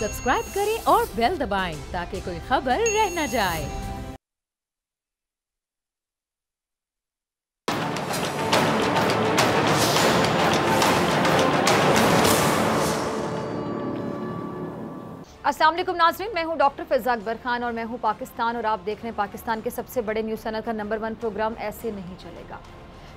Subscribe करें और bell दबाएं ताकि कोई खबर रह न जाए। अस्सलाम वालेकुम नाज़रीन, मैं हूं डॉक्टर फ़िज़ा अकबर खान और मैं हूं पाकिस्तान और आप देख रहे हैं पाकिस्तान के सबसे बड़े न्यूज़ चैनल का नंबर 1 प्रोग्राम ऐसे नहीं चलेगा।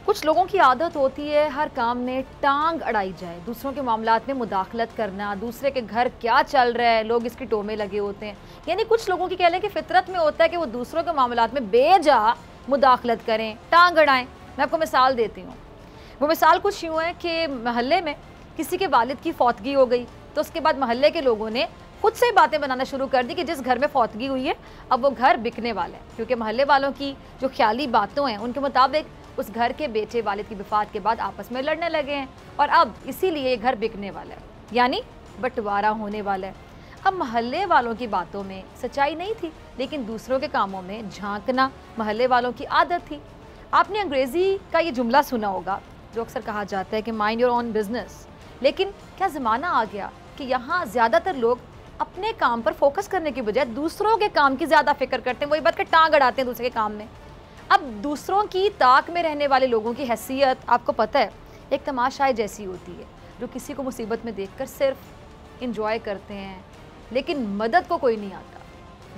कुछ लोगों की आदत होती है हर काम में टांग अड़ाई जाए, दूसरों के मामलात में मुदाखलत करना, दूसरे के घर क्या चल रहा है लोग इसकी टोह में लगे होते हैं। यानी कुछ लोगों की कह लें कि फितरत में होता है कि वो दूसरों के मामलात में बेजा मुदाखलत करें, टांग अड़ाएँ। मैं आपको मिसाल देती हूँ। वो मिसाल कुछ यूँ है कि महल्ले में किसी के वालिद की फौतगी हो गई तो उसके बाद महल्ले के लोगों ने खुद से बातें बनाना शुरू कर दी कि जिस घर में फौतगी हुई है अब वो घर बिकने वाला है, क्योंकि महल्ले वालों की जो ख्याली बातों हैं उनके मुताबिक उस घर के बेटे वालिद की वफ़ात के बाद आपस में लड़ने लगे हैं और अब इसीलिए ये घर बिकने वाला है, यानी बंटवारा होने वाला है। अब महल्ले वालों की बातों में सच्चाई नहीं थी, लेकिन दूसरों के कामों में झांकना महल्ले वालों की आदत थी। आपने अंग्रेज़ी का ये जुमला सुना होगा जो अक्सर कहा जाता है कि माइंड योर ओन बिजनेस, लेकिन क्या ज़माना आ गया कि यहाँ ज़्यादातर लोग अपने काम पर फोकस करने की बजाय दूसरों के काम की ज़्यादा फिक्र करते हैं, वही बात कि टांग अड़ाते हैं दूसरे के काम में। अब दूसरों की ताक में रहने वाले लोगों की हैसियत आपको पता है एक तमाशाई जैसी होती है, जो किसी को मुसीबत में देखकर सिर्फ इंजॉय करते हैं लेकिन मदद को कोई नहीं आता।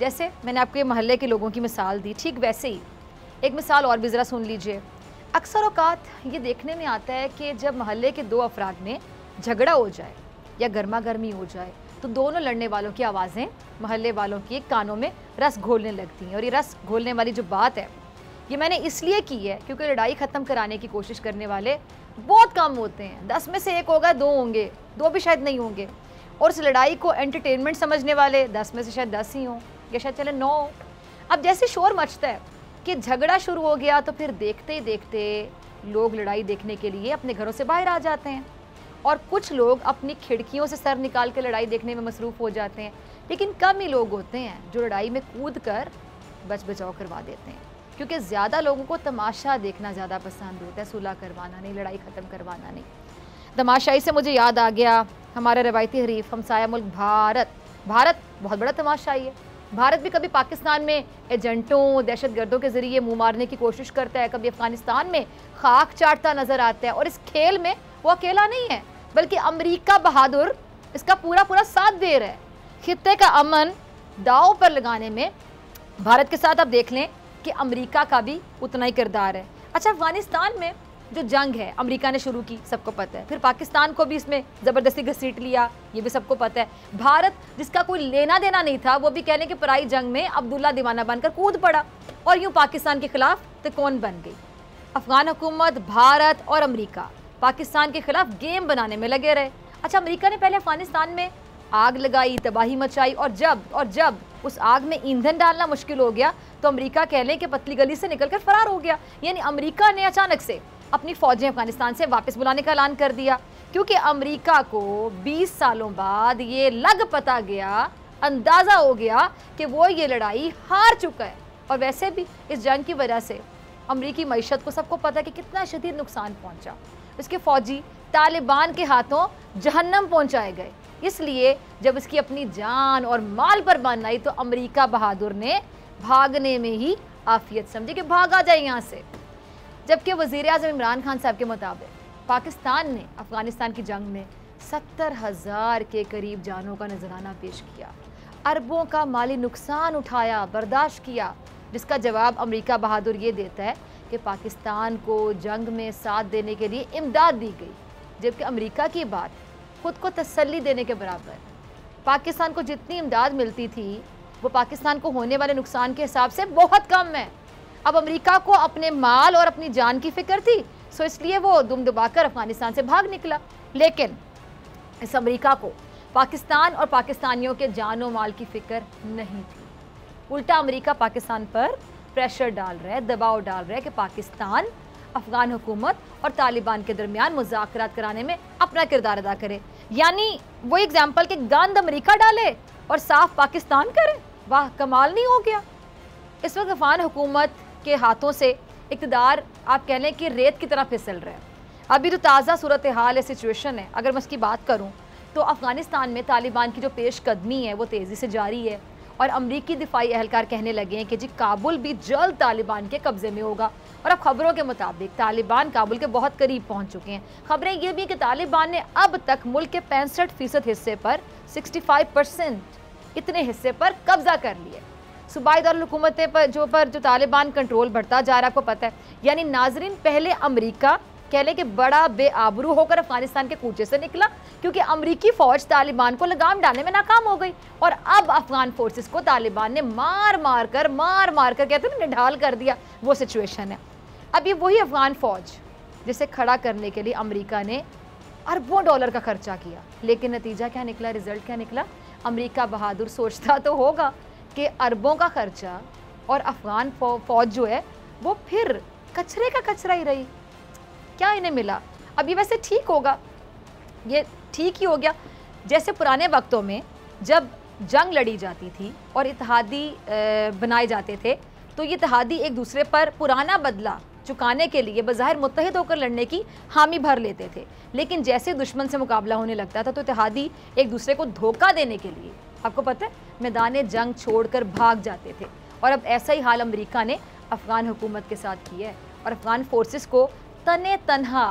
जैसे मैंने आपके मोहल्ले के लोगों की मिसाल दी, ठीक वैसे ही एक मिसाल और भी ज़रा सुन लीजिए। अक्सर औकात ये देखने में आता है कि जब मोहल्ले के दो अफराद में झगड़ा हो जाए या गर्मा गर्मी हो जाए तो दोनों लड़ने वालों की आवाज़ें मोहल्ले वालों की कानों में रस घोलने लगती हैं। और ये रस घोलने वाली जो बात है ये मैंने इसलिए की है क्योंकि लड़ाई ख़त्म कराने की कोशिश करने वाले बहुत कम होते हैं। 10 में से एक होगा, 2 होंगे, 2 भी शायद नहीं होंगे। और इस लड़ाई को एंटरटेनमेंट समझने वाले 10 में से शायद 10 ही हों या शायद चले 9। अब जैसे शोर मचता है कि झगड़ा शुरू हो गया तो फिर देखते ही देखते लोग लड़ाई देखने के लिए अपने घरों से बाहर आ जाते हैं और कुछ लोग अपनी खिड़कियों से सर निकाल के लड़ाई देखने में मसरूफ़ हो जाते हैं। लेकिन कम ही लोग होते हैं जो लड़ाई में कूद कर बच बचाव करवा देते हैं, क्योंकि ज़्यादा लोगों को तमाशा देखना ज़्यादा पसंद होता है, सुलह करवाना नहीं, लड़ाई ख़त्म करवाना नहीं। तमाशाई से मुझे याद आ गया हमारा रवायती हरीफ हमसाया मुल्क भारत। भारत बहुत बड़ा तमाशाई है। भारत भी कभी पाकिस्तान में एजेंटों, दहशतगर्दों के ज़रिए मुँह मारने की कोशिश करता है, कभी अफ़गानिस्तान में खाक चाटता नज़र आता है। और इस खेल में वो अकेला नहीं है, बल्कि अमेरिका बहादुर इसका पूरा पूरा साथ दे रहा है। खित्ते का अमन दांव पर लगाने में भारत के साथ आप देख लें कि अमेरिका का भी उतना ही किरदार है। अच्छा, अफगानिस्तान में जो जंग है अमेरिका ने शुरू की, सबको पता है। फिर पाकिस्तान को भी इसमें ज़बरदस्ती घसीट लिया, ये भी सबको पता है। भारत जिसका कोई लेना देना नहीं था वो भी कहने के पराई जंग में अब्दुल्ला दीवाना बनकर कूद पड़ा और यूँ पाकिस्तान के खिलाफ तिकोन बन गई। अफगान हुकूमत, भारत और अमेरिका पाकिस्तान के खिलाफ गेम बनाने में लगे रहे। अच्छा, अमेरिका ने पहले अफगानिस्तान में आग लगाई, तबाही मचाई और जब उस आग में ईंधन डालना मुश्किल हो गया तो अमेरिका कह लें कि पतली गली से निकलकर फरार हो गया। यानी अमेरिका ने अचानक से अपनी फौजें अफगानिस्तान से वापस बुलाने का ऐलान कर दिया, क्योंकि अमेरिका को 20 सालों बाद ये लग पता गया, अंदाज़ा हो गया कि वो ये लड़ाई हार चुका है। और वैसे भी इस जंग की वजह से अमरीकी मईशत को सबको पता है कि कितना शदीद नुकसान पहुँचा। इसके फ़ौजी तालिबान के हाथों जहन्नम पहुँचाए गए। इसलिए जब इसकी अपनी जान और माल पर बान आई तो अमेरिका बहादुर ने भागने में ही आफियत समझी कि भागा जाए यहाँ से। जबकि वज़ीर-ए-आज़म इमरान खान साहब के मुताबिक पाकिस्तान ने अफ़गानिस्तान की जंग में 70,000 के करीब जानों का नजराना पेश किया, अरबों का माली नुकसान उठाया, बर्दाश्त किया, जिसका जवाब अमेरिका बहादुर ये देता है कि पाकिस्तान को जंग में साथ देने के लिए इमदाद दी गई, जबकि अमेरिका की बात खुद को तसल्ली देने के बराबर। पाकिस्तान को जितनी इमदाद मिलती थी वो पाकिस्तान को होने वाले नुकसान के हिसाब से बहुत कम है। अब अमेरिका को अपने माल और अपनी जान की फिक्र थी, सो इसलिए वो दुम दबाकर अफगानिस्तान से भाग निकला। लेकिन इस अमेरिका को पाकिस्तान और पाकिस्तानियों के जान और माल की फिक्र नहीं थी। उल्टा अमेरिका पाकिस्तान पर प्रेशर डाल रहा है, दबाव डाल रहा है कि पाकिस्तान अफगान हुकूमत और तालिबान के दरमियान मुज़ाकरात कराने में अपना किरदार अदा करे। यानी वो एग्जाम्पल के गंद अमेरिका डाले और साफ पाकिस्तान करे। वाह, कमाल नहीं हो गया। इस वक्त अफगान हुकूमत के हाथों से इक़्तिदार आप कह लें कि रेत की तरह फिसल रहा है। अभी तो ताज़ा सूरत हाल है, सिचुएशन है। अगर मैं इसकी बात करूँ तो अफ़गानिस्तान में तालिबान की जो पेशकदमी है वो तेज़ी से जारी है और अमरीकी दिफाई एहलकार कहने लगे हैं कि जी काबुल भी जल्द तालिबान के कब्ज़े में होगा। और अब खबरों के मुताबिक तालिबान काबुल के बहुत करीब पहुंच चुके हैं। खबरें ये भी कि तालिबान ने अब तक मुल्क के 65% हिस्से पर 65% इतने हिस्से पर कब्जा कर लिए। सूबाई दारुल-हुकूमतें पर जो तालिबान कंट्रोल बढ़ता जा रहा है, आपको पता है। यानी नाजरीन, पहले अमरीका कह ले कि बड़ा बेआबरू होकर अफगानिस्तान के कूचे से निकला क्योंकि अमरीकी फौज तालिबान को लगाम डालने में नाकाम हो गई और अब अफगान फोर्सेस को तालिबान ने मार मार कर कहते हैं ना, निढाल कर दिया। वो सिचुएशन है। अब ये वही अफगान फौज जिसे खड़ा करने के लिए अमरीका ने अरबों डॉलर का खर्चा किया, लेकिन नतीजा क्या निकला, रिजल्ट क्या निकला? अमरीका बहादुर सोचता तो होगा कि अरबों का खर्चा और अफगान फौज जो है वो फिर कचरे का कचरा ही रही। क्या इन्हें मिला? अब ये वैसे ठीक होगा, ये ठीक ही हो गया। जैसे पुराने वक्तों में जब जंग लड़ी जाती थी और इत्तेहादी बनाए जाते थे तो ये इत्तेहादी एक दूसरे पर पुराना बदला चुकाने के लिए बज़ाहिर मुत्तहिद होकर लड़ने की हामी भर लेते थे, लेकिन जैसे दुश्मन से मुकाबला होने लगता था तो इत्तेहादी एक दूसरे को धोखा देने के लिए, आपको पता है, मैदान जंग छोड़कर भाग जाते थे। और अब ऐसा ही हाल अमरीका ने अफ़गान हुकूमत के साथ किया है और अफ़गान फोर्सेस को तने तन्हा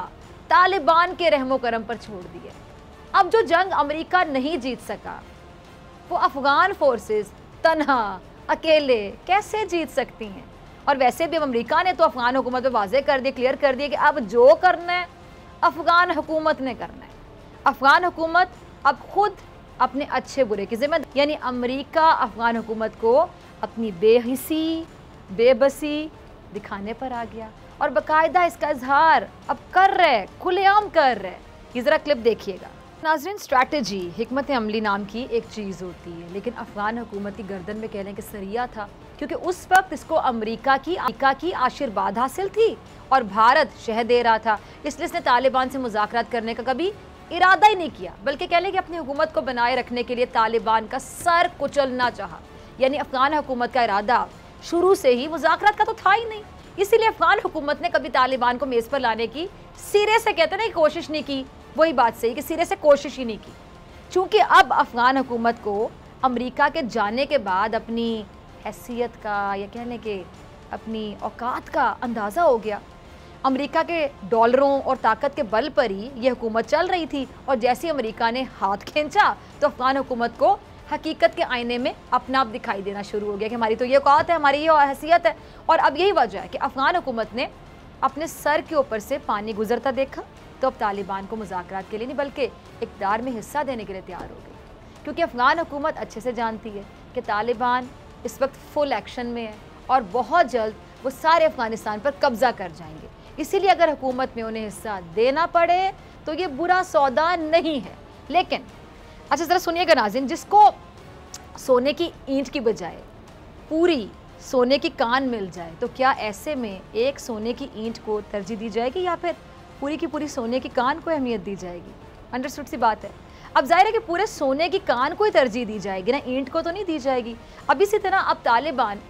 तालिबान के रहमो करम पर छोड़ दिया। अब जो जंग अमेरिका नहीं जीत सका वो अफ़गान फोर्सेस तन्हा अकेले कैसे जीत सकती हैं? और वैसे भी अमेरिका ने तो अफ़गान हुकूमत पे वाज़ेह कर दिया, क्लियर कर दिया कि अब जो करना है अफ़गान हुकूमत ने करना है। अफ़गान हुकूमत अब खुद अपने अच्छे बुरे की जिम्मेदार, यानी अमेरिका अफ़गान हुकूमत को अपनी बेहिसी बेबसी दिखाने पर आ गया और बाकायदा इसका इजहार अब कर रहे, खुलेआम कर रहे। ये ज़रा क्लिप देखिएगा। नाज़रीन, स्ट्रैटेजी हिकमत अमली नाम की एक चीज़ होती है, लेकिन अफ़गान हुकूमत की गर्दन में कह लें कि सरिया था, क्योंकि उस वक्त इसको अमेरिका की आशीर्वाद हासिल थी और भारत शह दे रहा था। इसलिए इसने तालिबान से मुज़ाकरात करने का कभी इरादा ही नहीं किया, बल्कि कह लें कि अपनी हुकूमत को बनाए रखने के लिए तालिबान का सर कुचलना चाहा। यानी अफ़गान हुकूमत का इरादा शुरू से ही मुज़ाकरात का तो था ही नहीं। इसीलिए अफ़गान हुकूमत ने कभी तालिबान को मेज़ पर लाने की सिरे से, कहते ना, कोशिश नहीं की। वही बात सही कि सिरे से कोशिश ही नहीं की। चूँकि अब अफ़गान हुकूमत को अमेरिका के जाने के बाद अपनी हैसियत का या कहने के अपनी औकात का अंदाज़ा हो गया। अमेरिका के डॉलरों और ताकत के बल पर ही यह हुकूमत चल रही थी और जैसे अमेरिका ने हाथ खींचा तो अफ़गान हुकूमत को हकीकत के आईने में अपना आप दिखाई देना शुरू हो गया कि हमारी तो ये औकात है, हमारी ये हैसियत है। और अब यही वजह है कि अफ़गान हुकूमत ने अपने सर के ऊपर से पानी गुजरता देखा तो अब तालिबान को मुज़ाकरात के लिए नहीं बल्कि इक़्तिदार में हिस्सा देने के लिए तैयार हो गई, क्योंकि अफ़गान हुकूमत अच्छे से जानती है कि तालिबान इस वक्त फुल एक्शन में है और बहुत जल्द वो सारे अफ़गानिस्तान पर कब्ज़ा कर जाएंगे। इसीलिए अगर हुकूमत में उन्हें हिस्सा देना पड़े तो ये बुरा सौदा नहीं है। लेकिन अच्छा ज़रा सुनिएगा नाज़रीन, जिसको सोने की ईंट की बजाय पूरी सोने की कान मिल जाए तो क्या ऐसे में एक सोने की ईंट को तरजीह दी जाएगी या फिर पूरी की पूरी सोने की कान को अहमियत दी जाएगी? अंडरस्टूड सी बात है। अब जाहिर है कि पूरे सोने की कान को ही तरजीह दी जाएगी ना, ईंट को तो नहीं दी जाएगी। अब इसी तरह अब तालिबान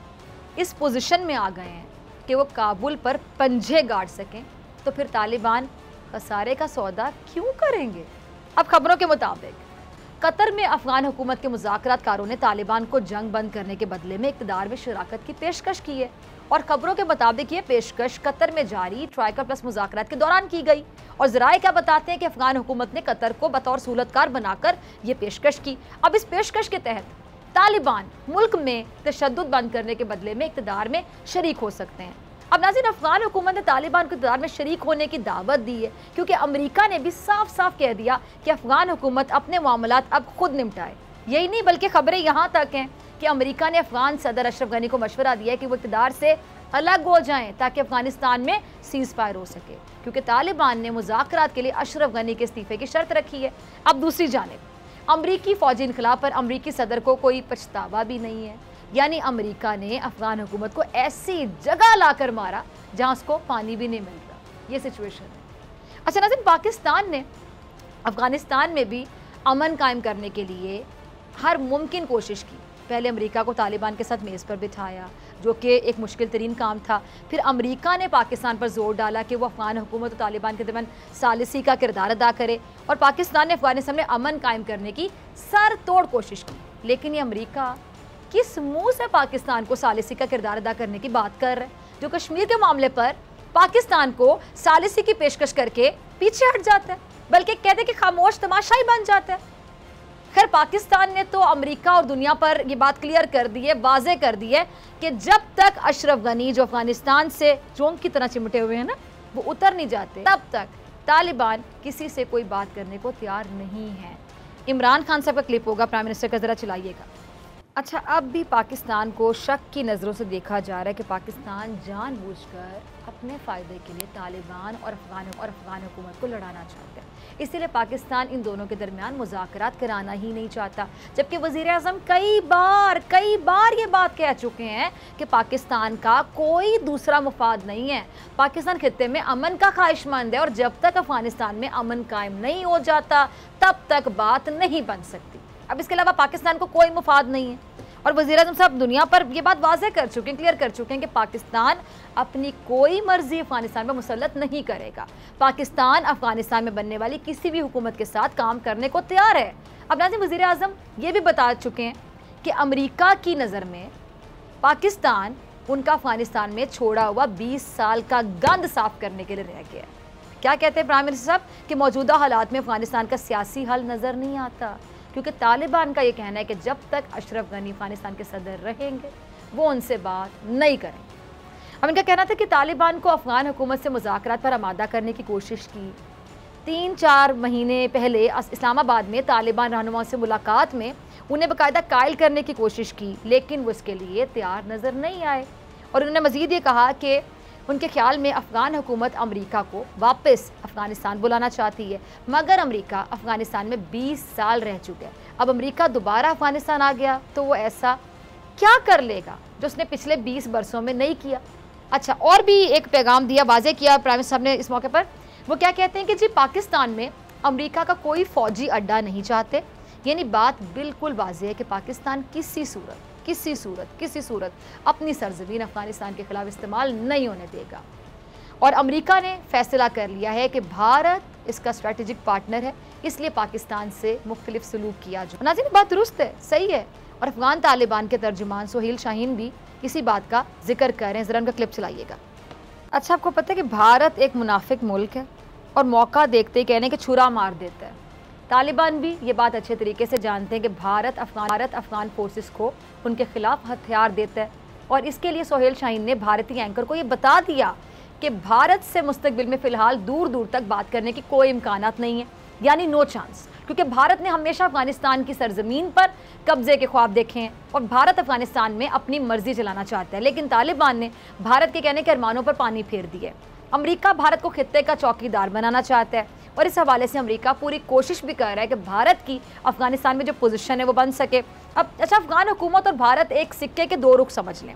इस पोजीशन में आ गए हैं कि वो काबुल पर पंजे गाड़ सकें, तो फिर तालिबान खसारे का सौदा क्यों करेंगे? अब खबरों के मुताबिक कतर में अफ़गान हुकूमत के मुज़ाकरातकारों ने तालिबान को जंग बंद करने के बदले में इक़्तिदार में शराकत की पेशकश की है और खबरों के मुताबिक ये पेशकश कतर में जारी ट्राइकर प्लस मुज़ाकरात के दौरान की गई। और ज़राए क्या बताते हैं कि अफ़गान हुकूमत ने कतर को बतौर सहूलतकार बनाकर ये पेशकश की। अब इस पेशकश के तहत तालिबान मुल्क में तशद्दुद बंद करने के बदले में इक़्तिदार में शरीक हो सकते हैं। अब नाज़रीन, अफ़गान हुकूमत ने तालिबान को इक़्तिदार में शरीक होने की दावत दी है, क्योंकि अमेरिका ने भी साफ साफ कह दिया कि अफ़गान हुकूमत अपने मामलात अब खुद निपटाए। यही नहीं बल्कि खबरें यहाँ तक हैं कि अमेरिका ने अफ़गान सदर अशरफ गनी को मशवरा दिया है कि वो इक़्तिदार से अलग हो जाएं ताकि अफ़गानिस्तान में सीज़ फायर हो सके, क्योंकि तालिबान ने मुज़ाकरात के लिए अशरफ गनी के इस्तीफ़े की शर्त रखी है। अब दूसरी जानिब अमरीकी फ़ौजी इनकलाब पर अमरीकी सदर को कोई पछतावा भी नहीं है। यानी अमेरिका ने अफ़गान हुकूमत को ऐसी जगह लाकर मारा जहां उसको पानी भी नहीं मिलता। ये सिचुएशन है। अच्छा नाज़रीन, पाकिस्तान ने अफ़गानिस्तान में भी अमन कायम करने के लिए हर मुमकिन कोशिश की, पहले अमेरिका को तालिबान के साथ मेज़ पर बिठाया, जो कि एक मुश्किल तरीन काम था। फिर अमेरिका ने पाकिस्तान पर जोर डाला कि वो अफगान हुकूमत और तालिबान के दरमियान सालिसी का किरदार अदा करे, और पाकिस्तान ने अफगानिस्तान में अमन कायम करने की सर तोड़ कोशिश की। लेकिन ये अमेरिका किस मुंह से पाकिस्तान को सालिसी का किरदार अदा करने की बात कर रहे हैं, जो कश्मीर के मामले पर पाकिस्तान को सालिसी की पेशकश करके पीछे हट जाता है, बल्कि कहते कि खामोश तमाशाई बन जाता है। खैर, पाकिस्तान ने तो अमेरिका और दुनिया पर ये बात क्लियर कर दी है, वाजे कर दी है कि जब तक अशरफ गनी जो अफगानिस्तान से जोंक की तरह चिमटे हुए हैं ना, वो उतर नहीं जाते, तब तक तालिबान किसी से कोई बात करने को तैयार नहीं है। इमरान खान साहब का क्लिप होगा, प्राइम मिनिस्टर का, ज़रा चलाइएगा। अच्छा, अब भी पाकिस्तान को शक की नज़रों से देखा जा रहा है कि पाकिस्तान जानबूझकर अपने फ़ायदे के लिए तालिबान और अफ़गान हुकूमत को लड़ाना चाहता है। इसीलिए पाकिस्तान इन दोनों के दरमियान मुज़ाकरात कराना ही नहीं चाहता, जबकि वज़ीर आज़म कई बार ये बात कह चुके हैं कि पाकिस्तान का कोई दूसरा मुफाद नहीं है। पाकिस्तान खित्ते में अमन का ख्वाहिशमंद है, और जब तक अफ़गानिस्तान में अमन कायम नहीं हो जाता तब तक बात नहीं बन सकती। अब इसके अलावा पाकिस्तान को कोई मुफाद नहीं है, और वज़ीर आज़म साहब दुनिया पर ये बात वाज़ेह कर चुके हैं, क्लियर कर चुके हैं कि पाकिस्तान अपनी कोई मर्जी अफगानिस्तान में मुसल्लत नहीं करेगा। पाकिस्तान अफगानिस्तान में बनने वाली किसी भी हुकूमत के साथ काम करने को तैयार है। अब नाज़रीन, वज़ीर आज़म ये भी बता चुके हैं कि अमेरिका की नज़र में पाकिस्तान उनका अफगानिस्तान में छोड़ा हुआ 20 साल का गंद साफ करने के लिए रह गया है। क्या कहते हैं प्राइम मिनिस्टर साहब कि मौजूदा हालात में अफगानिस्तान का सियासी हल नज़र नहीं आता, क्योंकि तालिबान का ये कहना है कि जब तक अशरफ गनी अफगानिस्तान के सदर रहेंगे वो उनसे बात नहीं करेंगे। अब इनका कहना था कि तालिबान को अफगान हुकूमत से मुज़ाकरात पर आमादा करने की कोशिश की। 3-4 महीने पहले इस्लामाबाद में तालिबान रहनुमाओं से मुलाकात में उन्हें बाकायदा कायल करने की कोशिश की, लेकिन वो इसके लिए तैयार नज़र नहीं आए। और उन्होंने मज़ीद ये कहा कि उनके ख्याल में अफ़गान हुकूमत अमेरिका को वापस अफ़गानिस्तान बुलाना चाहती है, मगर अमेरिका अफ़गानिस्तान में 20 साल रह चुके हैं। अब अमेरिका दोबारा अफ़गानिस्तान आ गया तो वो ऐसा क्या कर लेगा जो उसने पिछले 20 बरसों में नहीं किया। अच्छा, और भी एक पैगाम दिया, वाज़े किया प्राइम मिनिस्टर साहब ने इस मौके पर। वो क्या कहते हैं कि जी पाकिस्तान में अमेरिका का कोई फ़ौजी अड्डा नहीं चाहते, यानी बात बिल्कुल वाज़े है कि पाकिस्तान किसी सूरत अपनी सरजमीन अफगानिस्तान के खिलाफ इस्तेमाल नहीं होने देगा। और अमेरिका ने फैसला कर लिया है कि भारत इसका स्ट्रेटेजिक पार्टनर है, इसलिए पाकिस्तान से मुख्तलिफ सलूक किया जाए। नाज़रीन, बात दुरुस्त है, सही है। और अफगान तालिबान के तर्जुमान सोहेल शाहीन भी इसी बात का जिक्र कर रहे हैं, ज़रा उनका क्लिप चलाइएगा। अच्छा, आपको पता है कि भारत एक मुनाफिक मुल्क है और मौका देखते ही कहने के छुरा मार देता है। तालिबान भी ये बात अच्छे तरीके से जानते हैं कि भारत अफगान फोर्सेस को उनके खिलाफ हथियार देता है, और इसके लिए सोहेल शाहीन ने भारतीय एंकर को ये बता दिया कि भारत से मुस्तकबिल में फ़िलहाल दूर तक बात करने की कोई इम्कानात नहीं है, यानी नो चांस, क्योंकि भारत ने हमेशा अफगानिस्तान की सरजमीन पर कब्जे के ख्वाब देखे हैं और भारत अफगानिस्तान में अपनी मर्जी चलाना चाहता है। लेकिन तालिबान ने भारत के कहने के अरमानों पर पानी फेर दिया। अमेरिका भारत को खित्ते का चौकीदार बनाना चाहता है, और इस हवाले से अमेरिका पूरी कोशिश भी कर रहा है कि भारत की अफगानिस्तान में जो पोजीशन है वो बन सके। अब अच्छा, अफगान हुकूमत और भारत एक सिक्के के दो रुख समझ लें।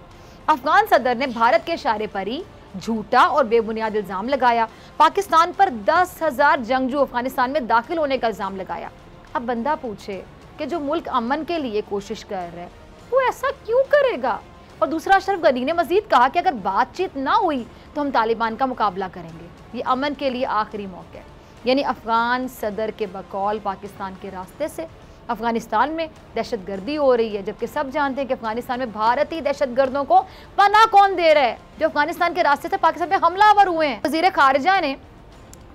अफगान सदर ने भारत के इशारे पर ही झूठा और बेबुनियाद इल्ज़ाम लगाया, पाकिस्तान पर 10,000 जंगजू अफगानिस्तान में दाखिल होने का इल्ज़ाम लगाया। अब बंदा पूछे कि जो मुल्क अमन के लिए कोशिश कर रहा है वो ऐसा क्यों करेगा। और दूसरा, अशरफ गनी ने मजीद कहा कि अगर बातचीत ना हुई तो हम तालिबान का मुकाबला करेंगे, ये अमन के लिए आखिरी मौका है। यानी अफ़गान सदर के बकौल पाकिस्तान के रास्ते से अफ़गानिस्तान में दहशतगर्दी हो रही है, जबकि सब जानते हैं कि अफ़गानिस्तान में भारतीय दहशतगर्दों को पनाह कौन दे रहा है, जो अफ़गानिस्तान के रास्ते से पाकिस्तान में हमलावर हुए हैं। वज़ीर ख़ारिजा ने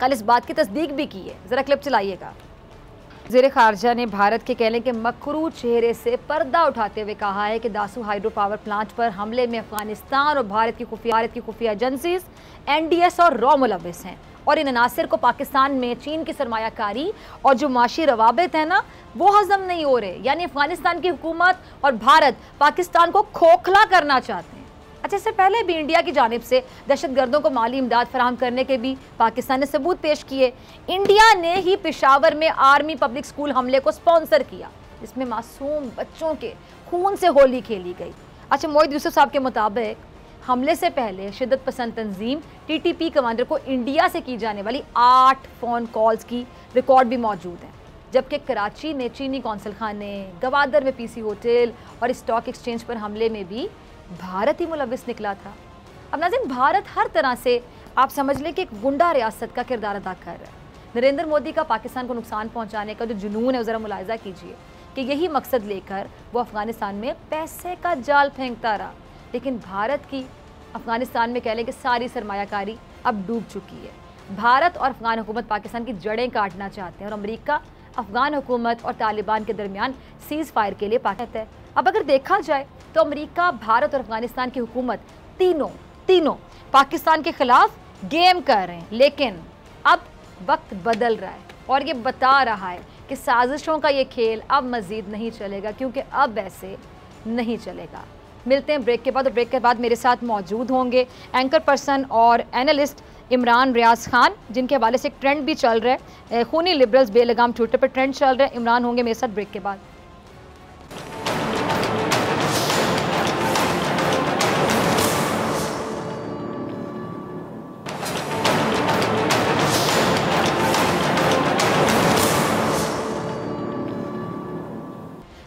कल इस बात की तस्दीक भी की है, ज़रा क्लिप चलाइएगा। वज़ीर ख़ारिजा ने भारत के कहने के मकरू चेहरे से पर्दा उठाते हुए कहा है कि दासू हाइड्रो पावर प्लांट पर हमले में अफ़गानिस्तान और भारत की खुफिया एजेंसीज NDS और रॉ मुलव्विस हैं, और इन अनासिर को पाकिस्तान में चीन की सरमायाकारी और जो माशी रवाबित है ना वो हजम नहीं हो रहे। यानी अफगानिस्तान की हुकूमत और भारत पाकिस्तान को खोखला करना चाहते हैं। अच्छा, इससे पहले भी इंडिया की जानिब से दहशतगर्दों को माली इमदाद फराहम करने के भी पाकिस्तान ने सबूत पेश किए। इंडिया ने ही पेशावर में आर्मी पब्लिक स्कूल हमले को स्पॉन्सर किया, जिसमें मासूम बच्चों के खून से होली खेली गई। अच्छा, मोहित यूसुफ साहब के मुताबिक हमले से पहले शिद्दत पसंद तंजीम TTP कमांडर को इंडिया से की जाने वाली 8 फ़ोन कॉल्स की रिकॉर्ड भी मौजूद है, जबकि कराची में चीनी कौंसल खाने, गवादर में पीसी होटल और स्टॉक एक्सचेंज पर हमले में भी भारत ही मुलविस निकला था। अब नाज़रीन, भारत हर तरह से आप समझ लें कि एक गुंडा रियासत का किरदार अदा कर रहा है। नरेंद्र मोदी का पाकिस्तान को नुकसान पहुंचाने का जो जुनून है, ज़रा मुलाहिजा कीजिए कि यही मकसद लेकर वो अफ़गानिस्तान में पैसे का जाल फेंकता रहा। लेकिन भारत की अफ़गानिस्तान में कह लें कि सारी सरमायाकारी अब डूब चुकी है। भारत और अफ़गान हुकूमत पाकिस्तान की जड़ें काटना चाहते हैं और अमेरिका अफ़गान हुकूमत और तालिबान के दरमियान सीज़ फायर के लिए पाकिस्तान है। अब अगर देखा जाए तो अमेरिका, भारत और अफ़गानिस्तान की हुकूमत तीनों पाकिस्तान के खिलाफ गेम कर रहे हैं। लेकिन अब वक्त बदल रहा है और ये बता रहा है कि साजिशों का ये खेल अब मज़ीद नहीं चलेगा, क्योंकि अब ऐसे नहीं चलेगा। मिलते हैं ब्रेक के बाद, और ब्रेक के बाद मेरे साथ मौजूद होंगे एंकर पर्सन और एनालिस्ट इमरान रियाज खान, जिनके हवाले से एक ट्रेंड भी चल रहा है, खूनी लिबरल्स बेलगाम ट्विटर पर ट्रेंड चल रहा है। इमरान होंगे मेरे साथ ब्रेक के बाद।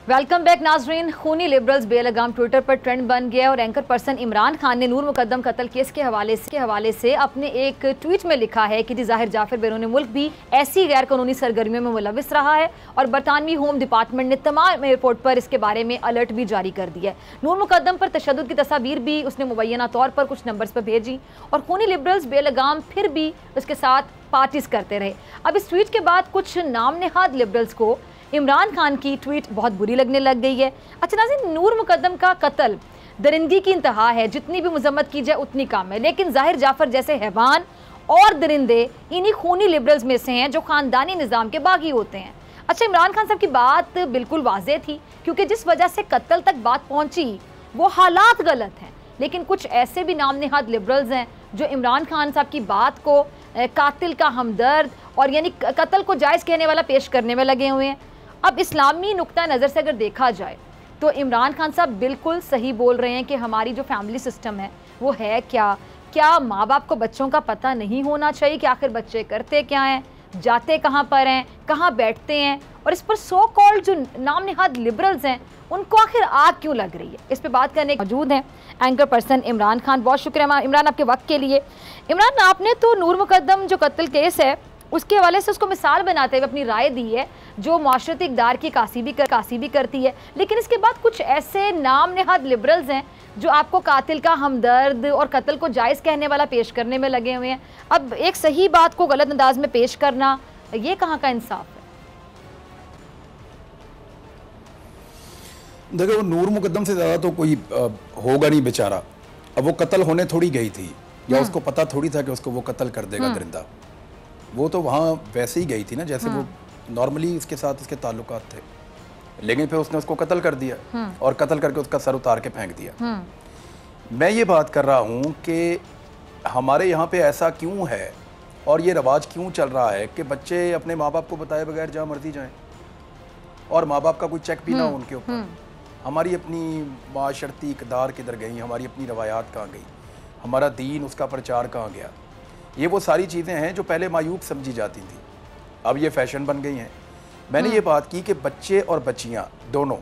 वेलकम बैक नाजरीन। खूनी लिबरल्स बेलगाम ट्विटर पर ट्रेंड बन गया और एंकर पर्सन इमरान खान ने नूर मुकद्दम कत्ल केस के हवाले से अपने एक ट्वीट में लिखा है कि ज़ाहिर जाफर बैरून मुल्क भी ऐसी गैर कानूनी सरगर्मियों में मुलविस रहा है और बरतानवी होम डिपार्टमेंट ने तमाम एयरपोर्ट पर इसके बारे में अलर्ट भी जारी कर दिया है। नूर मुकद्दम पर तशद्दुद की तस्वीर भी उसने मुबैना तौर पर कुछ नंबर्स पर भेजी और खूनी लिबरल्स बेलगाम फिर भी उसके साथ पार्टीज करते रहे। अब इस ट्वीट के बाद कुछ नाम नेहाद लिबरल्स को इमरान खान की ट्वीट बहुत बुरी लगने लग गई है। अच्छा नाज़रीन, नूर मुकद्दम का कत्ल दरिंदगी की इंतहा है, जितनी भी मजम्मत की जाए उतनी कम है। लेकिन ज़ाहिर जाफर जैसे हैवान और दरिंदे इन्हीं खूनी लिबरल्स में से हैं जो ख़ानदानी निज़ाम के बागी होते हैं। अच्छा, इमरान खान साहब की बात बिल्कुल वाज़ेह थी, क्योंकि जिस वजह से कत्ल तक बात पहुँची वो हालात गलत हैं। लेकिन कुछ ऐसे भी नाम नेहाद लिबरल्स हैं जो इमरान खान साहब की बात को कातिल का हमदर्द और यानी कत्ल को जायज़ कहने वाला पेश करने में लगे हुए हैं। अब इस्लामी नुक्ता नज़र से अगर देखा जाए तो इमरान खान साहब बिल्कुल सही बोल रहे हैं कि हमारी जो फैमिली सिस्टम है वो है क्या माँ बाप को बच्चों का पता नहीं होना चाहिए कि आखिर बच्चे करते क्या हैं, जाते कहाँ पर हैं, कहाँ बैठते हैं, और इस पर सो कॉल्ड जो नाम नेहाद लिबरल्स हैं उनको आखिर आग क्यों लग रही है। इस पर बात करने मौजूद हैं एंकर पर्सन इमरान खान। बहुत शुक्रिया इमरान आपके वक्त के लिए। इमरान, आपने तो नूर मुकद्दम जो कत्ल केस है उसके हवाले से उसको मिसाल बनाते हुए अपनी राय दी है जो माशरती इक़दार की कासी भी करती है। लेकिन इसके बाद कुछ ऐसे नाम नेहाद लिबरल्स हैं जो आपको कातिल का हमदर्द और कत्ल को जायज़ कहने वाला पेश करने में लगे हुए हैं। अब एक सही बात को गलत अंदाज में पेश करना, ये कहाँ का इंसाफ है? देखो, वो नूर मुकद्दम से ज़्यादा तो कोई होगा नहीं बेचारा। अब वो कत्ल होने थोड़ी गई थी, या उसको पता थोड़ी था कि उसको वो कत्ल कर देगा दरिंदा। वो तो वहाँ वैसे ही गई थी ना जैसे वो नॉर्मली इसके साथ इसके ताल्लुकात थे, लेकिन फिर उसने उसको कत्ल कर दिया और कत्ल करके उसका सर उतार के फेंक दिया। मैं ये बात कर रहा हूँ कि हमारे यहाँ पे ऐसा क्यों है और ये रवाज क्यों चल रहा है कि बच्चे अपने माँ बाप को बताए बगैर जहाँ मर्जी जाएं और माँ बाप का कोई चेक भी ना हो उनके ऊपर। हमारी अपनी माशरती इक़दार किधर गई, हमारी अपनी रवायात कहाँ गई, हमारा दीन उसका प्रचार कहाँ गया। ये वो सारी चीज़ें हैं जो पहले मायूब समझी जाती थी, अब ये फैशन बन गई हैं। मैंने ये बात की कि बच्चे और बच्चियाँ दोनों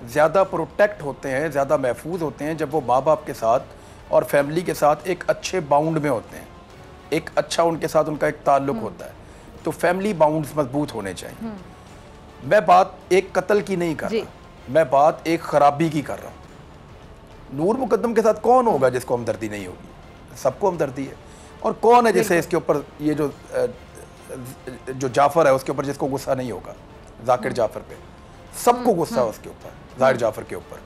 ज़्यादा प्रोटेक्ट होते हैं, ज़्यादा महफूज होते हैं जब वो माँ बाप के साथ और फैमिली के साथ एक अच्छे बाउंड में होते हैं, एक अच्छा उनके साथ उनका एक ताल्लुक़ होता है। तो फैमिली बाउंड्स मजबूत होने चाहिए। मैं बात एक कत्ल की नहीं कर रहा, मैं बात एक ख़राबी की कर रहा हूँ। नूर मुकद्दम के साथ कौन होगा जिसको हमदर्दी नहीं होगी? सबको हमदर्दी है। और कौन है जैसे इसके ऊपर ये जो जाफ़र है उसके ऊपर जिसको गुस्सा नहीं होगा? जाकिर जाफ़र पे सबको गुस्सा है उसके ऊपर, ज़ाहिर जाफ़र के ऊपर,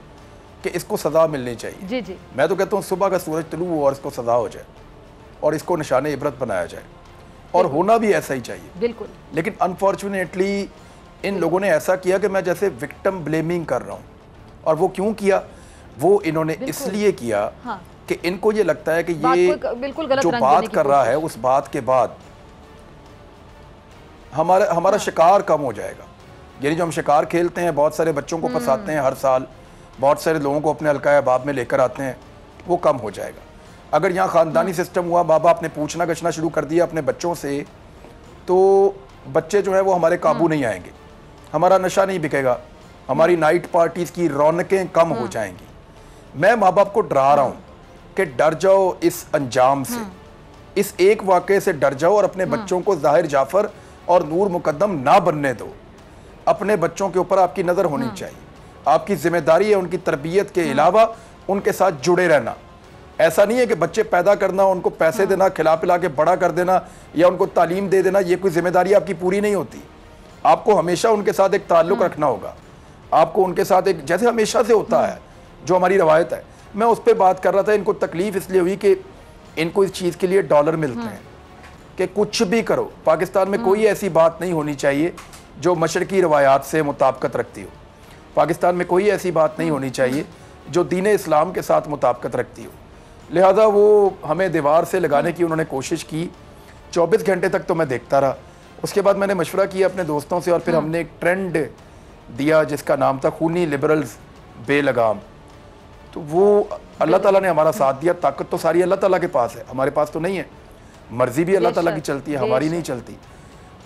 कि इसको सज़ा मिलनी चाहिए। जी जी। मैं तो कहता हूँ सुबह का सूरज तुलू हो और इसको सज़ा हो जाए और इसको निशान इबरत बनाया जाए, और होना भी ऐसा ही चाहिए। बिल्कुल। लेकिन अनफॉर्चुनेटली इन लोगों ने ऐसा किया कि मैं जैसे विक्टिम ब्लेमिंग कर रहा हूँ। और वो क्यों किया? वो इन्होंने इसलिए किया कि इनको ये लगता है कि ये जो बात कर रहा है उस बात के बाद हमारा शिकार कम हो जाएगा। यानी जो हम शिकार खेलते हैं, बहुत सारे बच्चों को फंसाते हैं हर साल, बहुत सारे लोगों को अपने हल्का अहबाब में लेकर आते हैं, वो कम हो जाएगा। अगर यहाँ ख़ानदानी सिस्टम हुआ, माँ बाप ने पूछना गछना शुरू कर दिया अपने बच्चों से, तो बच्चे जो है वो हमारे काबू नहीं आएंगे। हमारा नशा नहीं बिकेगा, हमारी नाइट पार्टीज की रौनकें कम हो जाएंगी। मैं माँ बाप को डरा रहा हूँ कि डर जाओ इस अंजाम से, इस एक वाक़े से डर जाओ और अपने बच्चों को ज़ाहिर जाफर और नूर मुकद्दम ना बनने दो। अपने बच्चों के ऊपर आपकी नज़र होनी चाहिए, आपकी जिम्मेदारी है उनकी तरबियत के अलावा उनके साथ जुड़े रहना। ऐसा नहीं है कि बच्चे पैदा करना, उनको पैसे देना, खिला पिला के बड़ा कर देना या उनको तालीम दे देना, ये कोई जिम्मेदारी आपकी पूरी नहीं होती। आपको हमेशा उनके साथ एक ताल्लुक़ रखना होगा, आपको उनके साथ एक, जैसे हमेशा से होता है, जो हमारी रवायत है। मैं उस पर बात कर रहा था, इनको तकलीफ इसलिए हुई कि इनको इस चीज़ के लिए डॉलर मिलते हैं कि कुछ भी करो, पाकिस्तान में कोई ऐसी बात नहीं होनी चाहिए जो मशरकी रवायात से मुताबिकत रखती हो। पाकिस्तान में कोई ऐसी बात नहीं होनी चाहिए जो दीन इस्लाम के साथ मुताबिकत रखती हो। लिहाजा वो हमें दीवार से लगाने की उन्होंने कोशिश की। 24 घंटे तक तो मैं देखता रहा। उसके बाद मैंने मशवरा किया अपने दोस्तों से और फिर हमने एक ट्रेंड दिया जिसका नाम था खूनी लिबरल्स बेलगाम। तो वो अल्लाह ताला ने हमारा साथ दिया। ताकत तो सारी अल्लाह ताला के पास है, हमारे पास तो नहीं है। मर्जी भी अल्लाह ताला की चलती है, हमारी नहीं चलती।